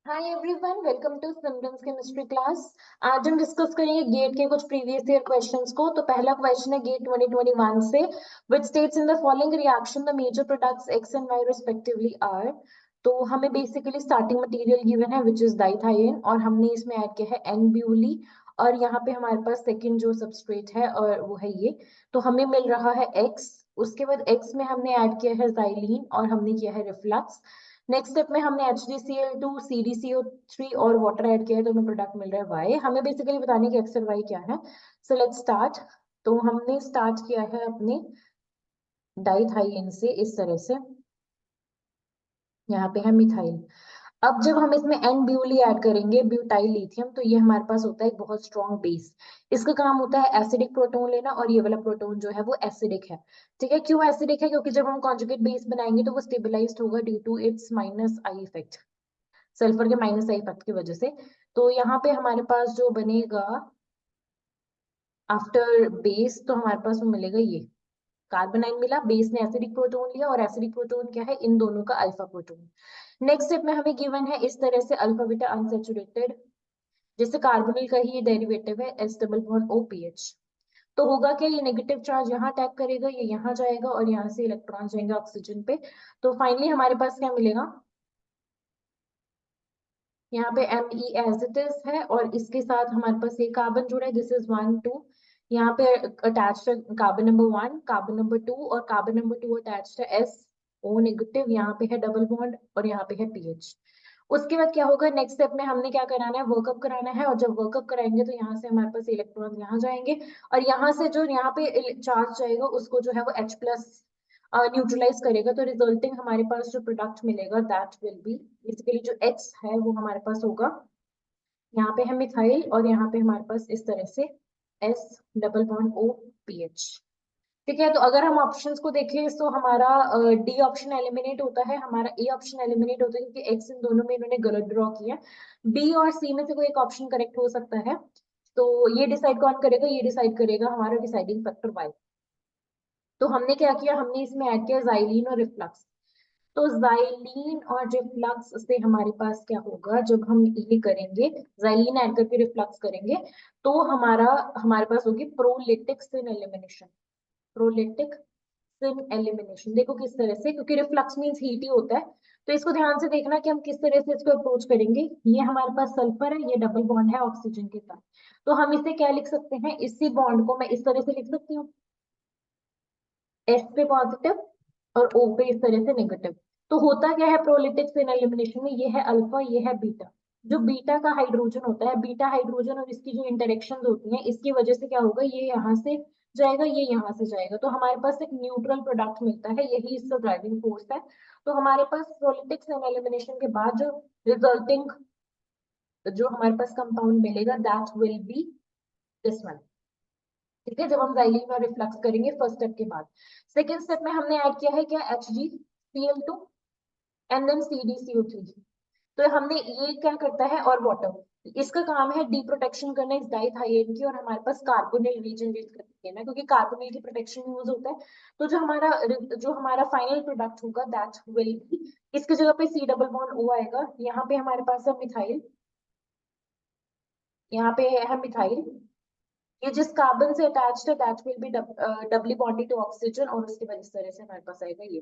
Hi everyone, welcome to symptoms chemistry class. आज हम discuss करेंगे गेट के कुछ प्रीवियस ईयर क्वेश्चंस को। तो पहला क्वेश्चन है गेट 2021 से, which states in the following reaction the major products X and Y respectively are. तो हमें बेसिकली स्टार्टिंग मटेरियल गिवन है विच इज डाइथाइन, और हमने इसमें ऐड किया है एन ब्यूली, और यहाँ पे हमारे पास सेकंड जो सबस्ट्रेट है और वो है ये। तो हमें मिल रहा है एक्स। उसके बाद एक्स में हमने ऐड किया है जाइलीन और हमने किया है रिफ्लक्स। नेक्स्ट स्टेप में हमने HgCl2 CdCO3 और वाटर ऐड किया है, तो हमें प्रोडक्ट मिल रहा है वाई। हमें बेसिकली बताने की एक्स और वाई क्या है। So let's start. तो हमने स्टार्ट किया है अपने डाइथाइन से इस तरह से। यहाँ पे है मिथाइल। अब जब हम इसमें एन ब्यूली ऐड करेंगे, ब्यूटाइल लिथियम, तो ये हमारे पास होता है एक बहुत स्ट्रॉन्ग बेस। इसका काम होता है एसिडिक प्रोटोन लेना, और ये वाला प्रोटोन जो है वो एसिडिक है। ठीक है, क्यों एसिडिक है? क्योंकि जब हम कॉन्जुगेट बेस बनाएंगे तो वो स्टेबलाइज्ड होगा due to its minus I effect, sulphur के माइनस आई इफेक्ट की वजह से। तो यहाँ पे हमारे पास जो बनेगा आफ्टर बेस, तो हमारे पास वो मिलेगा ये कार्बोनाइन मिला, बेस ने एसिडिक प्रोटोन लिया, और एसिडिक प्रोटोन क्या है? इन दोनों का अल्फा प्रोटोन। नेक्स्ट स्टेप में हमें गिवन है इस तरह से अल्फा बीटा अनसेचुरेटेड, जैसे कार्बोनिल का ही ये डेरिवेटिव है S double bond O P H. तो होगा क्या? ये नेगेटिव चार्ज यहाँ अटैक करेगा, ये यहाँ जाएगा, और यहाँ से इलेक्ट्रॉन जाएंगे ऑक्सीजन पे। तो फाइनली हमारे पास क्या मिलेगा? यहाँ पे M E as it is है, और इसके साथ हमारे पास एक कार्बन जुड़ा है, दिस इज 1 2। यहाँ पे अटैच्ड है कार्बन नंबर 1, कार्बन नंबर 2, और कार्बन नंबर 2 अटैच्ड है एस ओ नेगेटिव। यहाँ पे है डबल बॉन्ड, और यहाँ पे है पीएच। उसके बाद क्या होगा? नेक्स्ट स्टेप में हमने क्या कराना है? वर्कअप कराना है, और जब वर्कअप कराएंगे तो यहाँ से हमारे पास इलेक्ट्रॉन यहाँ जाएंगे, और यहाँ से जो यहाँ पे चार्ज जाएगा उसको जो है वो H प्लस न्यूट्रलाइज करेगा। तो रिजल्टिंग हमारे पास जो प्रोडक्ट मिलेगा दैट विल बी बेसिकली जो एक्स है वो हमारे पास होगा, यहाँ पे है मिथाइल, और यहाँ पे हमारे पास इस तरह से S double bond O P H. ठीक है, तो अगर हम ऑप्शंस को देखें तो हमारा डी ऑप्शन एलिमिनेट होता है, हमारा ए ऑप्शन एलिमिनेट होता है, क्योंकि एक्स इन दोनों में इन्होंने गलत ड्रॉ किया। बी और सी में से कोई एक ऑप्शन करेक्ट हो सकता है। तो ये डिसाइड कौन करेगा? ये डिसाइड करेगा हमारा डिसाइडिंग फैक्टर वाई। तो हमने क्या किया? हमने इसमें ऐड किया जाइलीन और रिफ्लक्स। तो जाइलीन और रिफ्लक्स से हमारे पास क्या होगा? जब हम ये करेंगे, जाइलीन ऐड करके रिफ्लक्स करेंगे, तो हमारे पास होगी प्रोलिटिक सिन एलिमिनेशन। प्रोलिटिक सिन एलिमिनेशन देखो किस तरह से, क्योंकि रिफ्लक्स मींस हीट ही होता है। तो इसको ध्यान से देखना कि हम किस तरह से इसको अप्रोच करेंगे। ये हमारे पास सल्फर है, ये डबल बॉन्ड है ऑक्सीजन के साथ। तो हम इसे क्या लिख सकते हैं? इसी बॉन्ड को मैं इस तरह से लिख सकती हूँ, एस पे पॉजिटिव और ओ पे इस तरह से नेगेटिव। तो होता क्या है प्रोलिटिक फिन एलिमिनेशन में? ये है अल्फा, ये है बीटा। जो बीटा का हाइड्रोजन होता है, बीटा हाइड्रोजन और इसकी जो इंटरेक्शन होती है, इसकी वजह से क्या होगा? ये यहाँ से जाएगा, ये यहाँ से जाएगा, तो हमारे पास एक न्यूट्रल प्रोडक्ट मिलता है, यही इसका ड्राइविंग फोर्स है। तो हमारे पास प्रोलिटिक फिन एलिमिनेशन के बाद जो रिजल्टिंग जो हमारे पास कंपाउंड मिलेगा that will B this one. ठीक है, जब हम जाइलीन और रिफ्लक्स करेंगे फर्स्ट स्टेप के बाद। सेकेंड स्टेप में हमने ऐड किया है क्या? HgCl2 and then CdCO3। तो हमने ये क्या करता है? और वाटर, इसका काम है डी प्रोटेक्शन करना इस डाइथाइएन की, और हमारे पास कार्बोनिल रीजनरेट करके देना, क्योंकि कार्बोनिल की प्रोटेक्शन यूज होता है। तो जो हमारा फाइनल प्रोडक्ट होगा दैट विल बी, इसकी जगह पे C डबल बॉन्ड O आएगा। यहाँ पे हमारे पास है मिथाइल, यहाँ पे है मिथाइल, ये जिस कार्बन से अटैच्ड है that will be doubly bonded to oxygen, और उसके बाद इस तरह से हमारे पास आएगा ये।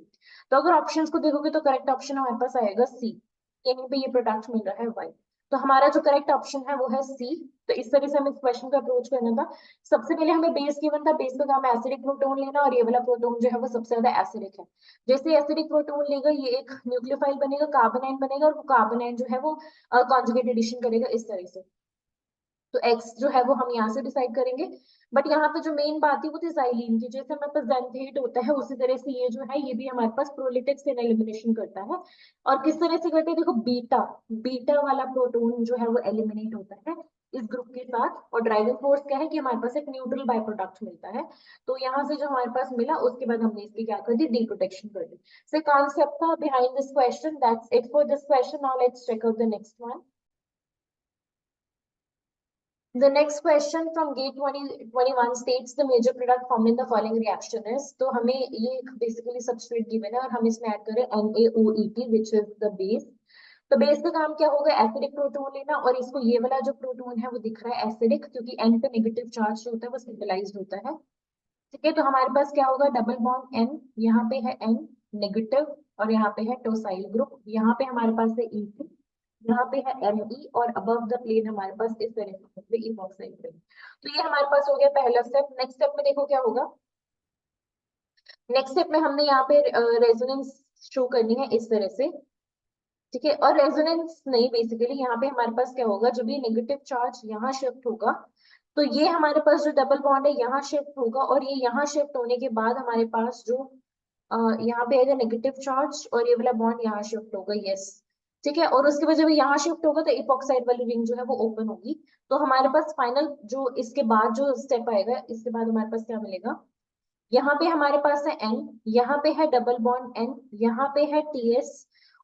तो अगर ऑप्शंस को देखोगे तो करेक्ट ऑप्शन हमारे पास आएगा सी, यहीं पे ये प्रोडक्ट मिल रहा है वाई। तो हमारा जो करेक्ट ऑप्शन है वो है सी। तो इस तरह से हमें इस क्वेश्चन का अप्रोच करना था। सबसे पहले हमें बेस गिवन था, बेस का काम एसिडिक प्रोटोन लेना, और ये वाला प्रोटोन जो है वो सबसे ज्यादा एसिडिक है। जैसे एसिडिक प्रोटोन लेगा, ये एक न्यूक्लियोफाइल बनेगा, कार्बोनाइन बनेगा, और वो कार्बोनाइन जो है वो कॉन्जुगेट एडिशन करेगा इस तरह से। तो एक्स जो है वो हम यहाँ से डिसाइड करेंगे। बट यहाँ पे जो मेन बात थी वो थी जाइलीन की, जैसे हमारे पास जेंथेट होता है उसी तरह से ये जो है ये भी हमारे पास प्रोलिटिक से एलिमिनेशन करता है। और किस तरह से करते हैं? देखो, बीटा बीटा वाला प्रोटोन जो है वो एलिमिनेट होता है इस ग्रुप के साथ, और ड्राइविंग फोर्स क्या है कि हमारे पास एक न्यूट्रल बाय प्रोडक्ट मिलता है। तो यहाँ से जो हमारे पास मिला उसके बाद हमने इसकी क्या कर दी? डी प्रोटेक्शन कर दी। सो कॉन्सेप्ट था behind this question. That's it for this question. Now let's check out the next one. The next question from gate 2021 states the major product formed in the following reaction is। तो हमें ये basically substrate given है, और हम इसमें add करें NaOET which is the base। तो base का काम क्या होगा, एसिडिक प्रोटोन लेना, और इसको ये वाला जो प्रोटोन है वो दिख रहा है एसिडिक, क्योंकि एन पे नेगेटिव चार्ज जो होता है वो स्टेबलाइज्ड होता है। ठीक है, तो हमारे पास क्या होगा, डबल बॉन्ड एन, यहाँ पे है एन नेगेटिव, और यहाँ पे है टोसाइल ग्रुप, यहाँ पे हमारे पास है ई, यहाँ पे है Me, और अबव द प्लेन हमारे पास इस तरह से इपॉक्साइड प्लेन। तो ये हमारे पास हो गया पहला स्टेप। नेक्स्ट स्टेप में देखो क्या होगा, नेक्स्ट स्टेप में हमने यहाँ पे रेजोनेंस शो करनी है इस तरह से। ठीक है, और रेजोनेंस नहीं, बेसिकली यहाँ पे हमारे पास क्या होगा, जब ये नेगेटिव चार्ज यहाँ शिफ्ट होगा तो ये हमारे पास जो डबल बॉन्ड है यहाँ शिफ्ट होगा, और ये यहाँ शिफ्ट होने के बाद हमारे पास जो यहाँ पे आएगा नेगेटिव चार्ज, और ये वाला बॉन्ड यहाँ शिफ्ट होगा, यस। ठीक है, और उसके बाद जब यहाँ शिफ्ट होगा तो इपॉक्साइड वाली रिंग जो है वो ओपन होगी। तो हमारे पास फाइनल जो इसके बाद जो स्टेप आएगा, इसके बाद हमारे पास क्या मिलेगा, यहाँ पे हमारे पास है एन, यहाँ पे है डबल बॉन्ड एन, यहाँ पे है टीएस,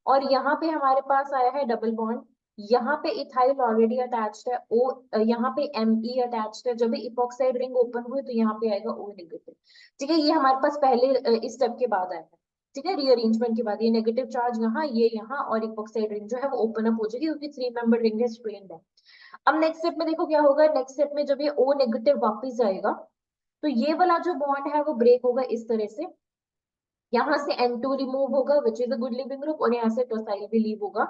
और यहाँ पे हमारे पास आया है डबल बॉन्ड, यहाँ पे इथाइल ऑलरेडी अटैच्ड है, ओ यहाँ पे एमई अटैच्ड है। जब इपॉक्साइड रिंग ओपन हुई तो यहाँ पे आएगा ओ नेगेटिव। ठीक है, ये हमारे पास पहले इस स्टेप के बाद आया है। ठीक है, रीअरेंजमेंट के बाद ये नेगेटिव चार्ज यहाँ, ये यहाँ, और इपॉक्साइड रिंग जो है वो ओपन अप हो जाएगी, क्योंकि 3 मेंबर रिंग है, स्ट्रेन्ड है। अब नेक्स्ट स्टेप में देखो क्या होगा, नेक्स्ट स्टेप में जब ये ओ नेगेटिव वापिस जाएगा तो ये वाला जो बॉन्ड है वो ब्रेक होगा इस तरह से, यहाँ से N2 रिमूव होगा which is a good leaving group, और यहाँ से टोसाइल भी लीव होगा।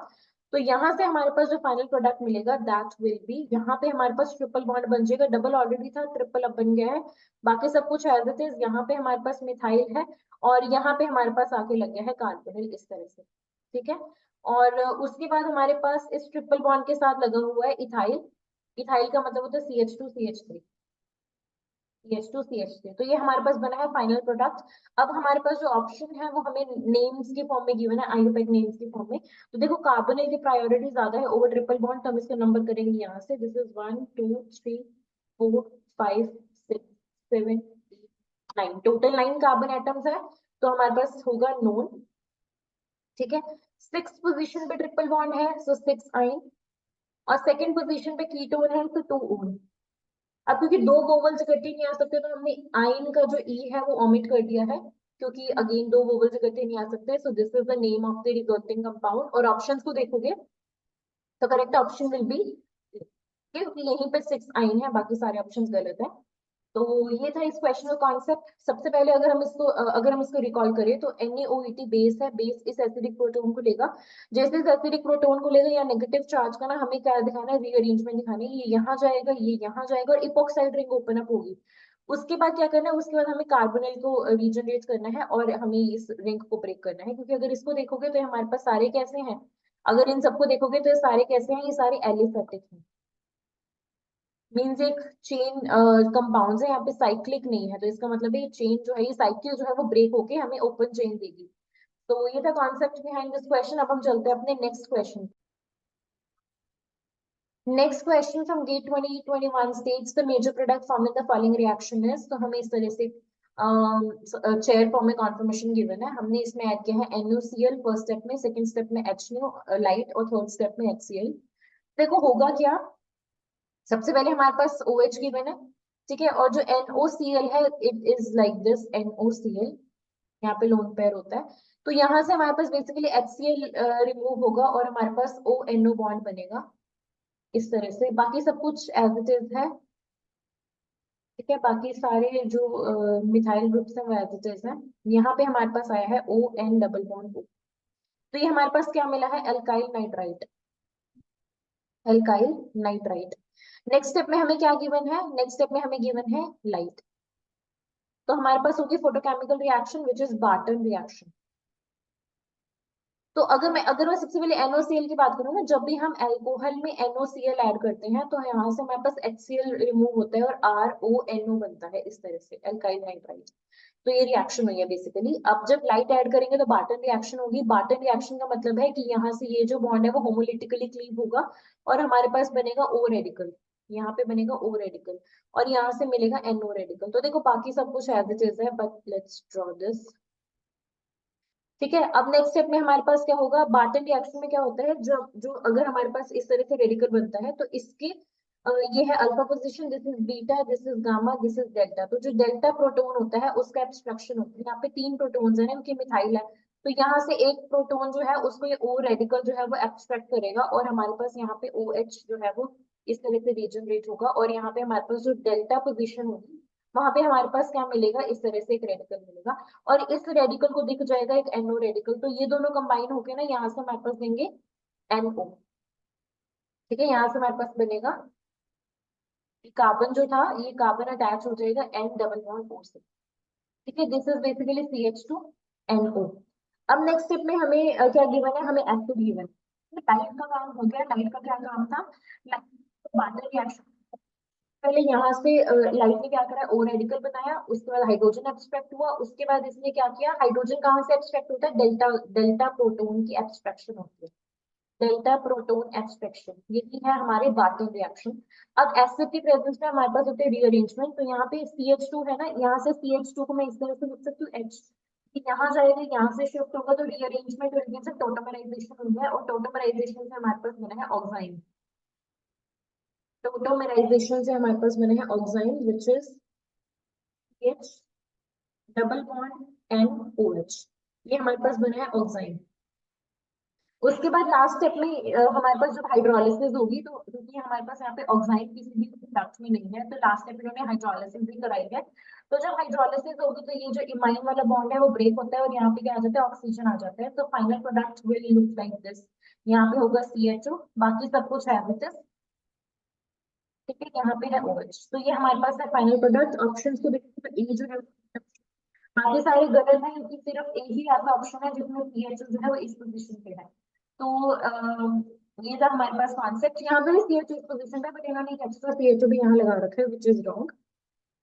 तो यहाँ से हमारे पास जो फाइनल प्रोडक्ट मिलेगा दैट विल बी, यहाँ पे हमारे पास ट्रिपल बॉन्ड बन जाएगा, डबल ऑलरेडी था, ट्रिपल अब बन गया है, बाकी सब कुछ एज इट इज। यहाँ पे हमारे पास मिथाइल है, और यहाँ पे हमारे पास आके लग गया है कार्बोनिल इस तरह से। ठीक है, और उसके बाद हमारे पास इस ट्रिपल बॉन्ड के साथ लगा हुआ है इथाइल, इथाइल का मतलब होता है CH2CH3, CH2CH3। तो ये हमारे पास बना है फाइनल प्रोडक्ट। अब हमारे पास जो ऑप्शन है वो हमें नेम्स के फॉर्म में गिवन है, आइयोपेक नेम्स के फॉर्म में। तो देखो कार्बोनिल की प्रायोरिटी ज्यादा है ओवर ट्रिपल बॉन्ड, तो हम इसका नंबर करेंगे यहाँ से, this is 1 2 3 4 5 6 7 8 9, total 9 carbon atoms है, तो हमारे पास होगा नोन। ठीक है, 6th पोजीशन पे ट्रिपल बॉन्ड है, सो 6 आइन, और सेकंड पोजीशन पे कीटोन है, तो 2 ओन। अब क्योंकि दो वोवल्स इकट्ठे नहीं आ सकते तो हमने आइन का जो ई है वो ओमिट कर दिया है, क्योंकि अगेन दो वोवल्स इकट्ठे नहीं आ सकते। So this is the name of the resulting compound, और ऑप्शंस को देखोगे तो करेक्ट ऑप्शन विल बी, क्योंकि यहीं पे 6 आइन है, बाकी सारे ऑप्शंस गलत है। तो ये था इस क्वेश्चन का कॉन्सेप्ट। सबसे पहले अगर हम इसको रिकॉल करें तो NaOH बेस है, बेस इस एसिडिक प्रोटोन को लेगा, जैसे इस एसिडिक प्रोटोन को लेगा या नेगेटिव चार्ज का ना, हमें क्या दिखाना है, रीअरेंजमेंट दिखाना है, ये यहाँ जाएगा, ये यहाँ जाएगा, और इपॉक्साइड रिंग ओपन अप होगी। उसके बाद क्या करना है, उसके बाद हमें कार्बोनिल को रीजनरेट करना है, और हमें इस रिंग को ब्रेक करना है, क्योंकि अगर इसको देखोगे तो हमारे पास सारे कैसे हैं, अगर इन सबको देखोगे तो ये सारे कैसे हैं, ये सारे एलिफेटिक हैं, मीन्स एक चेन कंपाउंड्स है, यहाँ पे साइक्लिक नहीं है, तो इसका मतलब है ये चेन जो है, ये साइकिल जो है वो ब्रेक होके हमें ओपन चेन देगी। तो ये था कॉन्सेप्ट बिहाइंड दिस क्वेश्चन। अब हम चलते हैं अपने next question. Next question from GATE 2021 states the major product form in the following reaction is. तो हमें इस तरह से चेयर फॉर्म में कॉन्फर्मेशन गिवन है, हमने इसमें ऐड किया है NuCl फर्स्ट स्टेप में, सेकंड स्टेप में HNO लाइट, और थर्ड स्टेप में HCl। देखो होगा क्या, सबसे पहले हमारे पास OH गिवन है, ठीक है, और जो NOCl है it is like this NOCl, यहाँ पे लोन पेयर होता है। तो यहाँ से हमारे पास बेसिकली HCl रिमूव होगा, और हमारे पास ONO बॉन्ड बनेगा इस तरह से, बाकी सब कुछ एज इट इज है। ठीक है, बाकी सारे जो मिथाइल ग्रुप्स हैं वो एज इट इज है। यहाँ पे हमारे पास आया है ON डबल बॉन्ड O। तो ये हमारे पास क्या मिला है, alkyl nitrite, alkyl nitrite. Next step में हमें क्या गिवन है, नेक्स्ट स्टेप में हमें गिवन है लाइट। तो हमारे पास होगी photochemical reaction which is Barton reaction. तो अगर मैं सबसे पहले NOCl की बात करूँ ना, जब भी हम एल्कोहल में NOCl ऐड करते हैं तो यहाँ से हमारे पास HCl रिमूव होता है और RONO बनता है इस तरह से, एल्काइल नाइट्राइट। तो ये रिएक्शन हुई है बेसिकली। अब जब लाइट ऐड करेंगे तो बार्टन रिएक्शन होगी। बार्टन रिएक्शन का मतलब है कि यहाँ से ये जो बॉन्ड है वो होमोलिटिकली क्लीव होगा, और हमारे पास बनेगा O रेडिकल, यहाँ पे बनेगा O रेडिकल, और यहाँ से मिलेगा NO रेडिकल। तो देखो बाकी सब कुछ एज इट इज है, बट लेट्स ड्रॉ दिस। ठीक है, अब नेक्स्ट स्टेप में हमारे पास क्या होगा, बार्टन रिएक्शन में क्या होता है, जब जो अगर हमारे पास इस तरह से रेडिकल बनता है तो इसके ये है alpha position, this is beta, this is gamma, this is delta. तो जो डेल्टा प्रोटोन होता है उसका एब्स्ट्रक्शन होता है, यहाँ पे 3 प्रोटोन्स है ना, उनके मिथाइल है, तो यहाँ से एक प्रोटॉन जो है उसको ये O रेडिकल जो है वो एब्स्ट्रैक्ट करेगा और हमारे पास यहाँ पे OH जो है वो इस तरह से रीजनरेट होगा और यहाँ पे हमारे पास जो डेल्टा पोजीशन होगी वहां पे हमारे पास क्या मिलेगा, इस तरह से एक रेडिकल मिलेगा और इस रेडिकल को दिख जाएगा एक NO रेडिकल। तो ये दोनों कंबाइन होके ना यहाँ से हमारे पास देंगे NO। ठीक है, यहाँ से हमारे पास बनेगा कार्बन जो था ये कार्बन अटैच हो जाएगा N डबल बॉन्ड O से। ठीक है, दिस इज बेसिकली CH2NO। अब नेक्स्ट स्टेप में हमें क्या गिवन है, हमें एसिड गिवन है। लाइट का काम हो गया, लाइट का क्या काम था, लाइट बादल रिएक्शन। पहले यहाँ से लाइट ने क्या करा, O रेडिकल बनाया, उसके बाद हाइड्रोजन एब्स्ट्रैक्ट हुआ, उसके बाद इसने क्या किया, हाइड्रोजन कहाँ से एब्स्ट्रैक्ट होता है, डेल्टा डेल्टा प्रोटॉन की एब्स्ट्रैक्शन होती है, डेल्टा प्रोटॉन एक्सट्रैक्शन, ये भी है हमारे बाटन रिएक्शन। अब एसिड की प्रेजेंस में हमारे पास होते हैं रीअरेंजमेंट। तो यहाँ पे CH2 है ना, यहाँ से CH2 को मैं इस तरह से लिख सकती हूँ H, यहाँ जाएगा, यहाँ से शिफ्ट होगा तो रीअरेंजमेंट होगी से टोटोमराइजेशन हो गया और टोटोमराइजेशन से हमारे पास बना है ऑक्साइन। टोटोमराइजेशन से हमारे पास बना है oxime which is H double bond NOH, ये हमारे पास बना है ऑक्साइन। उसके बाद लास्ट स्टेप में हमारे पास जब हाइड्रोलिसिस होगी, तो क्योंकि हमारे पास यहाँ पे ऑक्साइड किसी भी प्रोडक्ट में नहीं है, तो लास्ट स्टेप इन्होंने हाइड्रोलिसिस भी कराई है। तो जब हाइड्रोलिसिस होगी तो ये जो इमाइन वाला बॉन्ड है वो ब्रेक होता है और यहाँ पे क्या आ जाता है, ऑक्सीजन आ जाता है। तो final product will look like this, यहाँ पे होगा CHO, बाकी सब कुछ है विच इज, ठीक है, यहाँ पे है OH। तो ये हमारे पास है फाइनल प्रोडक्ट। ऑप्शन को देखिए तो ए जो है, बाकी सारे गलत है क्योंकि सिर्फ एक ही ऐसा ऑप्शन है जिसमें CHO जो है वो इस पोजीशन पे है। तो ये था हमारे पास कॉन्सेप्ट, यहाँ पे भी CHO इस पोजीशन पे, बट इन्होंने एक एक्स्ट्रा CHO भी यहाँ लगा रखा है विच इज रॉन्ग।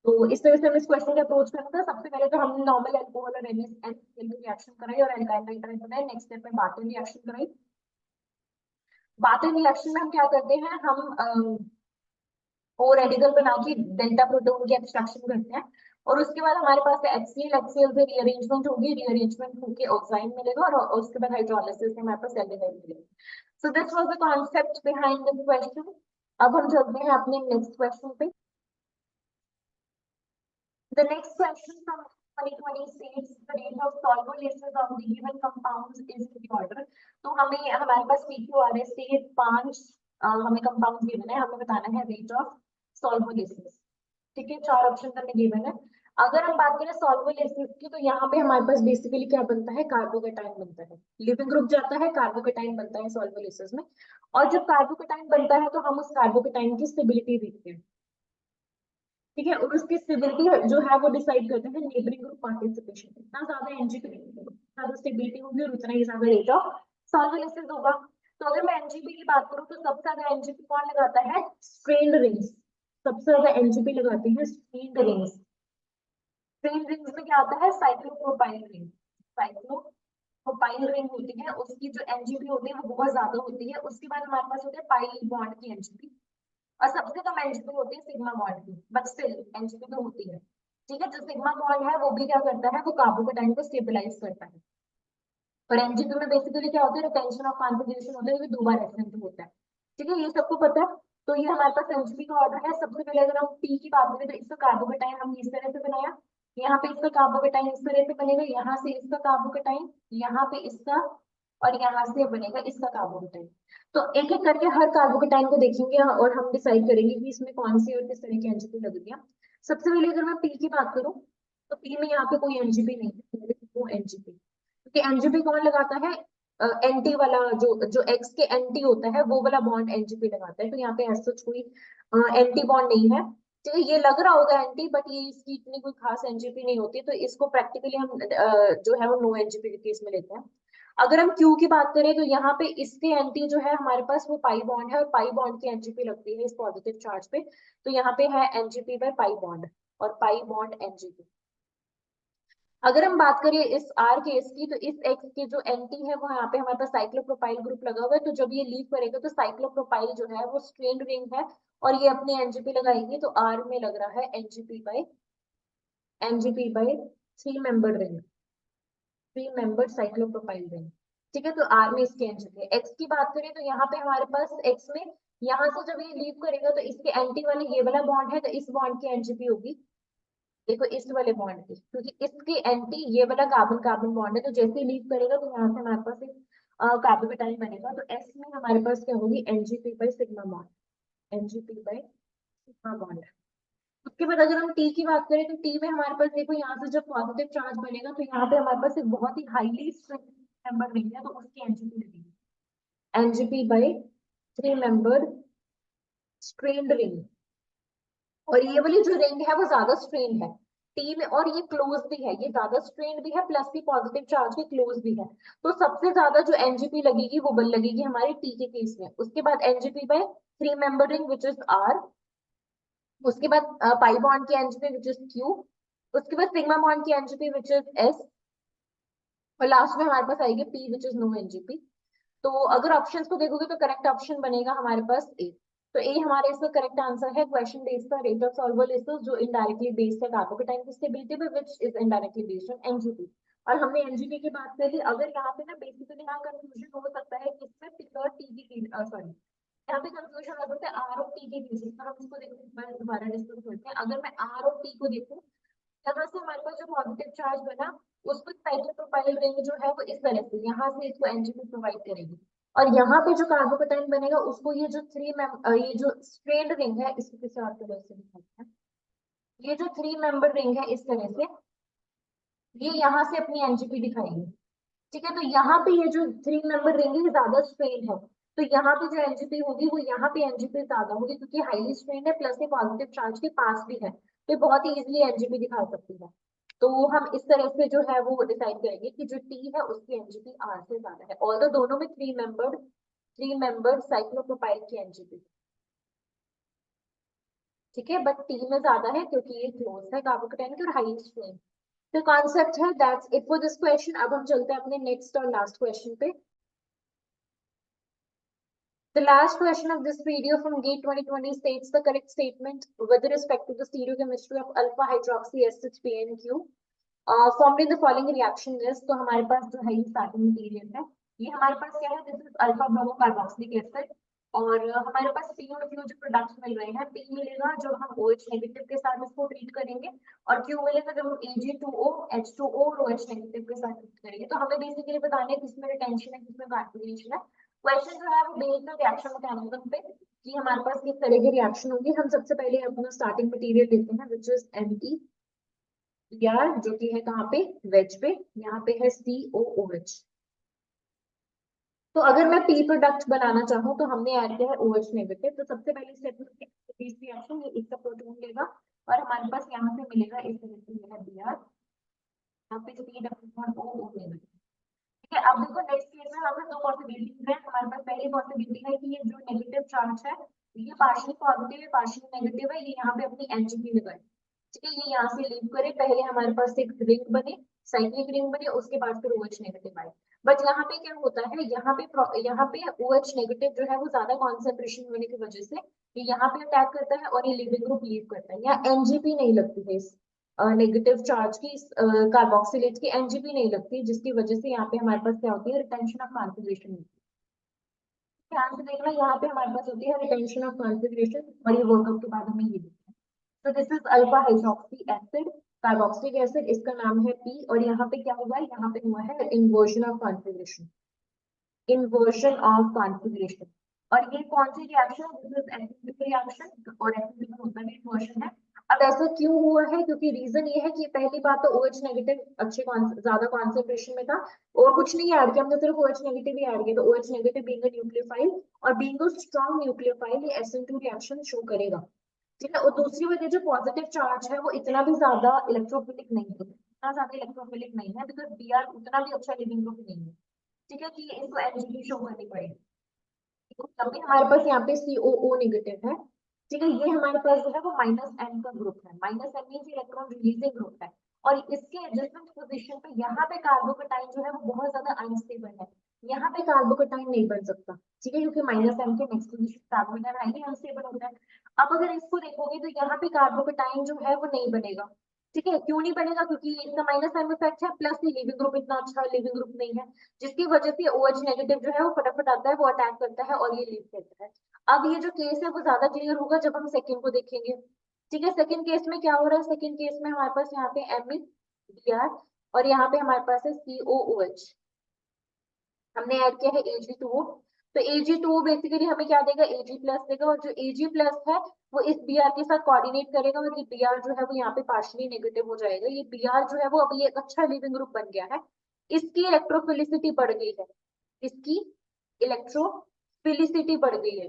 तो इस तरह से हम इस क्वेश्चन का अप्रोच करना था। सबसे पहले तो हमने नॉर्मल अल्कोहल और NaCl की रिएक्शन कराई और एल्काइल नाइट्राइड बनाए। नेक्स्ट स्टेप में बाटन रिएक्शन कराई। बाटन रिएक्शन में हम क्या करते हैं, हम ओ रेडिकल बना के डेल्टा प्रोटॉन की एक्सट्रैक्शन करते हैं और उसके बाद हमारे पास HCl से रीअरेंजमेंट होगी, रीअरेंजमेंट होके ऑक्साइन मिलेगा और उसके बाद हाइड्रोलिसिस से हमारे पास एल्डिहाइड मिलेगा। So this was the concept behind this question. अब हम चलते हैं अपने नेक्स्ट क्वेश्चन पे। The next question from 2020 states the rate of solvolaces of the given compounds is in the order। तो हमें हमारे पास PQRS से 5 हमें कंपाउंड गिवन है, हमें बताना है रेट ऑफ सॉल्वोलेसिस। ठीक है, 4 ऑप्शन हमें गिवन है। अगर हम बात करें सॉल्वोलेसिस की, तो यहाँ पे हमारे पास बेसिकली क्या बनता है, कार्बोकेटाइन बनता है, लिविंग ग्रुप जाता है, कार्बोकेटाइन बनता है सॉल्वोलेसिस में। और जब कार्बोकेटाइन बनता है तो हम उस कार्बोकेटाइन की स्टेबिलिटी देखते हैं। ठीक है, और उसकी स्टेबिलिटी जो है वो डिसाइड करते हैं नेबरिंग ग्रुप पार्टिसिपेशन। इतना ज्यादा एनजीपी ज्यादा स्टेबिलिटी होगी और उतना ही ज्यादा रेट ऑफ सॉल्वोलेसिस होगा। तो अगर मैं एनजीपी की बात करूं तो सबसे ज्यादा एनजीपी कौन लगाता है, स्ट्रेन्ड रिंग्स। सबसे ज्यादा एनजीपी लगाते हैं स्ट्रेन्ड रिंग्स। स्ट्रेन्ड रिंग्स में क्या आता है, साइक्लोप्रोपाइल रिंग। साइक्लोप्रोपाइल रिंग होती है, उसकी जो एनजीपी होती है वो बहुत ज्यादा होती है। उसके बाद हमारे पास होता है पाई बॉन्ड की एनजीपी और सबसे कम एनजीपी होती है सिग्मा बॉन्ड की, बट स्टिल एनजीपी तो होती है। ठीक है, जो सिग्मा बॉन्ड है वो भी क्या करता है, वो कार्बोकेटाइन को स्टेबलाइज करता है। और एनजीपी में बेसिकली क्या होता है, रिटेंशन ऑफ कॉन्जुगेशन होता है, ये दो बार एब्सेंट होता है। ठीक है, ये सबको पता है। तो ये हमारे पास एनजीपी का ऑर्डर है। सबसे पहले अगर हम पी की बात करें तो इसका कार्बोकेटाइन हमने इस तरह से बनाया, यहाँ पे इसका कार्बोकेटाइन इस तरह से बनेगा, यहाँ से इसका कार्बोकेटाइन, यहाँ पे इसका, और यहाँ से बनेगा इसका कार्बोकेटाइन। तो एक एक करके हर कार्बोकेटाइन को देखेंगे और हम डिसाइड करेंगे कि इसमें कौन सी और किस तरह की एनजीपी लग रही है। सबसे पहले अगर मैं पी की बात करूं तो पी में यहाँ पे कोई एनजीपी नहीं है, वो एनजीपी, क्योंकि एनजीपी कौन लगाता है, एंटी वाला, जो एक्स के एंटी होता है वो वाला बॉन्ड एनजीपी लगाता है। तो यहाँ पे ऐसा कोई एंटी बॉन्ड नहीं है। तो ये लग रहा होगा एंटी, बट ये इसकी इतनी कोई खास एनजीपी नहीं होती, तो इसको प्रैक्टिकली हम जो है वो नो एनजीपी के केस में लेते हैं। अगर हम क्यू की बात करें तो यहाँ पे इसके एंटी जो है हमारे पास वो पाई बॉन्ड है और पाई बॉन्ड की एनजीपी लगती है इस पॉजिटिव चार्ज पे। तो यहाँ पे है एनजीपी बाय पाई बॉन्ड और पाई बॉन्ड एनजीपी। अगर हम बात करें इस आर केस की, तो इस एक्स के जो एंटी है वो यहाँ पे हमारे पास साइक्लोप्रोपाइल ग्रुप लगा हुआ है। तो जब ये लीव करेगा तो साइक्लोप्रोपाइल जो है वो स्ट्रेन्ड रिंग है और ये अपनी एनजीपी लगाएगी, तो आर में लग रहा है NGP by 3 member ring, 3 member cyclopropyl ring. ठीक है, तो आर में इसके एनजीपी है। एक्स की बात करें तो यहाँ पे हमारे पास एक्स में, यहाँ से जब ये लीव करेगा तो इसके एंटी वाले ये वाला बॉन्ड है, तो इस बॉन्ड की एनजीपी होगी देखो इस वाले बॉन्ड की, क्योंकि इसके एंटी ये वाला कार्बन कार्बन बॉन्ड है, तो जैसे ही लीव करेगा तो यहाँ से हमारे पास एक कार्बोकेटाइन बनेगा, तो एस में हमारे पास क्या होगी, NGP by sigma bond, NGP by sigma bond. उसके बाद अगर हम टी की बात करें तो टी में हमारे पास देखो यहाँ से जब पॉजिटिव चार्ज बनेगा तो यहाँ पे हमारे पास एक बहुत ही हाईली स्ट्रेंथ मेंबर रिंग है, तो उसकी एनजीपी लगेगी, NGP by 3 member strained ring. और ये वाली जो रिंग है वो ज्यादा स्ट्रेन है टी में, और ये क्लोज भी है, ये ज्यादा स्ट्रेन भी है प्लस भी पॉजिटिव चार्ज के क्लोज भी है। तो सबसे ज्यादा जो एनजीपी लगेगी वो बल लगेगी हमारे टी के केस में। उसके बाद NGP by 3 member ring which is R. उसके बाद पाई बॉन्ड की एनजीपी विच इज क्यू। उसके बाद सिग्मा बॉन्ड की एनजीपी विच इज एस। और लास्ट में हमारे पास आएगी P which is no NGP. तो अगर ऑप्शंस को देखोगे तो करेक्ट ऑप्शन बनेगा हमारे पास ए। तो ए हमारे इसका करेक्ट आंसर है। क्वेश्चन बेस्ड का रेट ऑफ सॉल्वेबल जो इनडायरेक्टली बेस्ड है कार्बोकेटाइन की स्टेबिलिटी पे which is indirectly based on NGP. और हमने एनजीपी की बात करी, अगर यहाँ पे ना बेसिकली यहाँ कंफ्यूजन हो सकता है कि इसमें पी और टी की, सॉरी यहाँ पे कंफ्यूजन हो सकता है आर और टी के बीच में। हम इसको देखते हैं, दोबारा डिस्कस करते हैं। अगर मैं आर और टी को देखूं, यहाँ से हमारे पास जो पॉजिटिव चार्ज बना उसको साइक्लिक प्रोपाइल रिंग जो है वो इस तरह से यहाँ से इसको एनजीपी प्रोवाइड करेगी। और यहाँ पे जो कार्बोकेटाइन बनेगा उसको ये जो ये जो स्ट्रेन्ड रिंग है इसको किसी और कलर से दिखाते हैं। ये जो 3 मेंबर रिंग है इस तरह से, ये यहाँ से अपनी एनजीपी दिखाएगी। ठीक है, तो यहाँ पे ये जो 3 मेंबर रिंग है ये ज्यादा स्ट्रेन है, तो यहाँ पे जो एनजीपी होगी वो यहाँ पे एनजीपी ज्यादा होगी, क्योंकि हाईली स्ट्रेन है प्लस ये पॉजिटिव चार्ज के पास भी है, तो ये बहुत ही इजिली एनजीपी दिखा सकती है। तो हम इस तरह से जो है वो डिसाइड करेंगे कि जो टी है उसकी एनजीपी आर से ज्यादा है, और दोनों में 3 मेंबर साइक्लोप्रोपाइल की एनजीपी। ठीक है, बट टी में ज्यादा है क्योंकि ये क्लोज है कार्बोकेटाइन की और हाई स्ट्रेन। तो कॉन्सेप्ट है, that's it for this question. अब हम चलते हैं अपने नेक्स्ट और लास्ट क्वेश्चन पे। The last question of this video from GATE 2020 states the correct statement with respect to the stereochemistry of alpha hydroxy SHPNQ formed in the following reaction is। तो हमारे पास जो है ये स्टार्टिंग मटेरियल है, ये हमारे पास क्या है, this is alpha bromo carboxylic acid. और हमारे पास पी और क्यू जो प्रोडक्ट्स मिल रहे हैं, पी मिलेगा जब हम OH नेगेटिव के साथ इसको ट्रीट करेंगे, और क्यू मिलेगा जब हम Ag2O H2O और OH नेगेटिव के साथ ट्रीट करेंगे। तो हमें बेसिकली बताना है किसमें रिटेंशन है किसमें कॉन्फिगरेशन है। क्वेश्चन जो है वो बेस्ड है रिएक्शन मैकेनिज्म पे कि हमारे पास किस तरह की रिएक्शन होगी। हम सबसे पहले अपना स्टार्टिंग मटेरियल लेते हैं विच इज यार जो कि है कहाँ पे, वेज पे, यहाँ पे है COOH। तो अगर मैं पी प्रोडक्ट बनाना चाहूँ तो हमने ऐड किया है OH नेगेटिव, तो सबसे पहले स्टेप में रिएक्शन ये इसका प्रोटॉन लेगा और हमारे पास यहाँ से मिलेगा इस तरह से यह Br, यहाँ पे COO नेगेटिव। ठीक है, अब देखो नेक्स्ट केस में हमें दो पॉसिबिलिटीज है। हमारे पास पहली पॉसिबिलिटी है कि ये जो नेगेटिव चार्ज है ये पार्शियली पॉजिटिव है पार्शियली नेगेटिव है, ये यहाँ पे अपनी एनजीपी लगाए। ठीक है, ये यहाँ से लीव करे, पहले हमारे पास एक रिंग बने, साइक्लिक रिंग बने, उसके बाद फिर OH नेगेटिव आए। बट यहाँ पे क्या होता है, यहाँ पे OH नेगेटिव जो है वो ज्यादा कॉन्सेंट्रेशन होने की वजह से ये यहाँ पे अटैक करता है और ये लिविंग ग्रुप लीव करता है। यहाँ एनजीपी नहीं लगती है इस नेगेटिव चार्ज की, कार्बोक्सिलेट की एनजीपी नहीं लगती, जिसकी वजह से यहाँ पे हमारे पास क्या होती है, रिटेंशन ऑफ कॉन्फिगरेशन होती है। ध्यान से देखना, यहाँ पे हमारे पास होती है रिटेंशन ऑफ कॉन्फिगरेशन, और ये वर्कआउट के बाद हमें ये दिखता है। तो this is alpha hydroxy acid carboxylic acid, इसका नाम है पी, और यहाँ पे क्या हुआ है, यहाँ पे हुआ है inversion of configuration, inversion of configuration. और ये कौन सी रिएक्शन है, दिस इज एसिडिक रिएक्शन, और एसिडिक होता भी इन्वर्जन है। अब ऐसा क्यों हुआ है, क्योंकि रीजन ये है कि पहली बात तो OH नेगेटिव ज्यादा कॉन्सेंट्रेशन में था, और कुछ नहीं ऐड किया हमने, सिर्फ OH नेगेटिव ही ऐड किया। तो OH negative being a nucleophile, और बीइंग अ स्ट्रांग न्यूक्लियोफाइल ये SN2 रिएक्शन शो करेगा। ठीक है, और दूसरी वजह जो पॉजिटिव चार्ज है वो इतना भी ज्यादा इलेक्ट्रोफिलिक नहीं है, इतना ज्यादा इलेक्ट्रोफिलिक नहीं है, बिकॉज Br उतना भी अच्छा लिविंग ग्रुप नहीं है। ठीक है, कि इसको एनजीबी शो करनी पड़ेगी। तब भी हमारे पास यहाँ पे COO नेगेटिव है। ठीक है, ये हमारे पास जो है वो -N का ग्रुप है, -N means electron releasing group है। और इसके एडजस्टमेंट पोजीशन पे यहाँ पे कार्बोकेटाइन जो है वो बहुत ज्यादा अनस्टेबल है, यहाँ पे कार्बोकेटाइन नहीं बन सकता। ठीक है, क्योंकि -M के next position carbocation highly unstable होता है। अब अगर इसको देखोगे तो यहाँ पे कार्बोकेटाइन जो है वो नहीं बनेगा। ठीक है, क्यों नहीं बनेगा, क्योंकि इसका -M इफेक्ट है, प्लस ये लिविंग ग्रुप इतना अच्छा लिविंग ग्रुप नहीं है, जिसकी वजह से OH नेगेटिव जो है वो फटाफट आता है, वो अटैक करता है और ये लीव करता है। अब ये जो केस है वो ज्यादा क्लियर होगा जब हम सेकंड को देखेंगे। ठीक है। सेकंड केस में क्या हो रहा है, सेकंड केस में हमारे पास यहाँ पे MEBr और यहाँ पे हमारे पास है COOH, हमने ऐड किया है Ag2O। तो Ag2O बेसिकली हमें क्या देगा, Ag प्लस देगा, और जो Ag प्लस है वो इस Br के साथ कोऑर्डिनेट करेगा, और ये Br जो है वो यहाँ पे पार्शियली नेगेटिव हो जाएगा। ये Br जो है वो अभी एक अच्छा लिविंग ग्रुप बन गया है, इसकी इलेक्ट्रोफिलिसिटी बढ़ गई है, इसकी इलेक्ट्रोफिलिसिटी बढ़ गई है।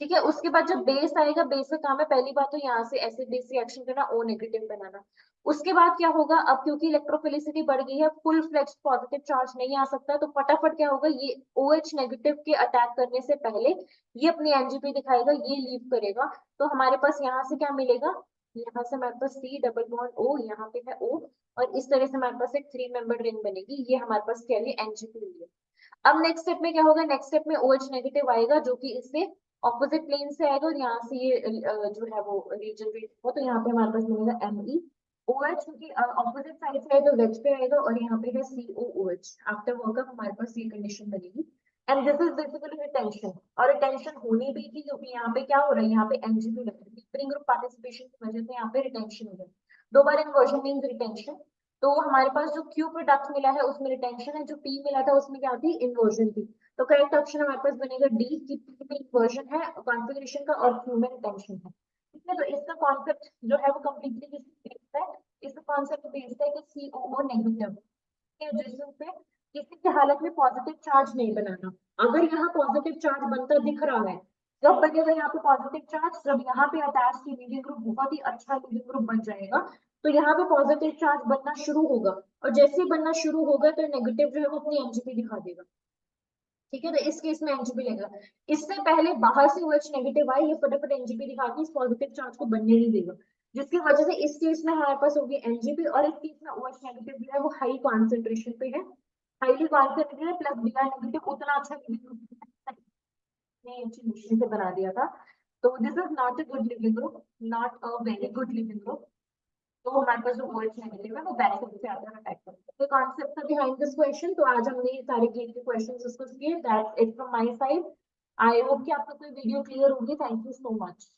ठीक है। उसके बाद जब बेस आएगा, बेस का काम है पहली बात तो यहाँ से एसिड बेस रिएक्शन करना, O नेगेटिव बनाना। उसके बाद क्या होगा, अब क्योंकि इलेक्ट्रोफिलिसिटी बढ़ गई है, फुल फ्लेक्स पॉजिटिव चार्ज नहीं आ सकता, तो फटाफट क्या होगा, ये OH नेगेटिव के अटैक करने से पहले ये अपनी NGP दिखाएगा, ये लीव करेगा। तो हमारे पास यहाँ से क्या मिलेगा, यहाँ से हमारे पास C डबल बॉन्ड O, यहाँ पे है O, और इस तरह से हमारे पास एक 3 मेंबर रिंग बनेगी। ये हमारे पास क्या है, NGP हुई है। अब नेक्स्ट स्टेप में क्या होगा, नेक्स्ट स्टेप में OH नेगेटिव आएगा, जो कि इससे ऑपोजिट प्लेन से आएगा, और यहाँ से ये जो है वो रीजनरेट हो, तो यहाँ पे हमारे पास मिलेगा MEOH, क्योंकि ऑपोजिट साइड से है तो वेज पे आएगा, और यहाँ पे है COOH। आफ्टर वर्कअप हमारे पास ये कंडीशन बनेगी, and this is basically retention. और रिटेंशन होनी भी थी, क्योंकि यहाँ पे क्या हो रहा है, यहाँ पे NGP लग रही है, स्प्रिंग ग्रुप पार्टिसिपेशन की वजह से यहाँ पे रिटेंशन हो गया। दो बार इन्वर्जन मीन्स रिटेंशन। तो हमारे पास जो Q प्रोडक्ट मिला है उसमें रिटेंशन है, जो P मिला था उसमें क्या थी, इन्वर्जन थी। तो करेक्ट ऑप्शन हमारे पास बनेगा डी, कि P में इन्वर्जन है कॉन्फ़िगरेशन का, और Q में रिटेंशन है। ठीक है। तो इसका कॉन्सेप्ट जो है वो कम्प्लीटली बेस्ड है, इसका कॉन्सेप्ट बेस्ड है कि COO नेगेटिव के जिसम पे किसी भी हालत में पॉजिटिव चार्ज नहीं बनाना। अगर यहाँ पॉजिटिव चार्ज बनता दिख रहा है, जब बनेगा यहाँ पे पॉजिटिव चार्ज, जब यहाँ पे अटैच लीविंग ग्रुप बहुत ही अच्छा लीविंग ग्रुप बन जाएगा, तो यहाँ पे पॉजिटिव चार्ज बनना शुरू होगा, और जैसे ही बनना शुरू होगा तो नेगेटिव जो है वो अपनी NGP दिखा देगा। ठीक है। तो इस केस में NGP लगेगा, इससे पहले बाहर से OH नेगेटिव आए, ये फटाफट NGP दिखा के इस पॉजिटिव चार्ज को बनने नहीं देगा, जिसकी वजह से इस केस में हमारे पास होगी NGP, और इस केस में OH नेगेटिव जो है वो हाई कॉन्सेंट्रेशन पे है, हाईली कॉन्सेंट्रेटेड है, प्लस Br नेगेटिव उतना अच्छा नहीं से बना दिया था। तो this is not a good leaving group, not a very good leaving group. तो हमारे पास जो OH नेगेटिव है वो बैक साइड से आकर अटैक करता है। तो कॉन्सेप्ट था बिहाइंड दिस क्वेश्चन। तो आज हमने ये सारे गेट के क्वेश्चंस डिस्कस किए। That's it from my side. I hope कि आपको कोई वीडियो क्लियर होगी। Thank you so much.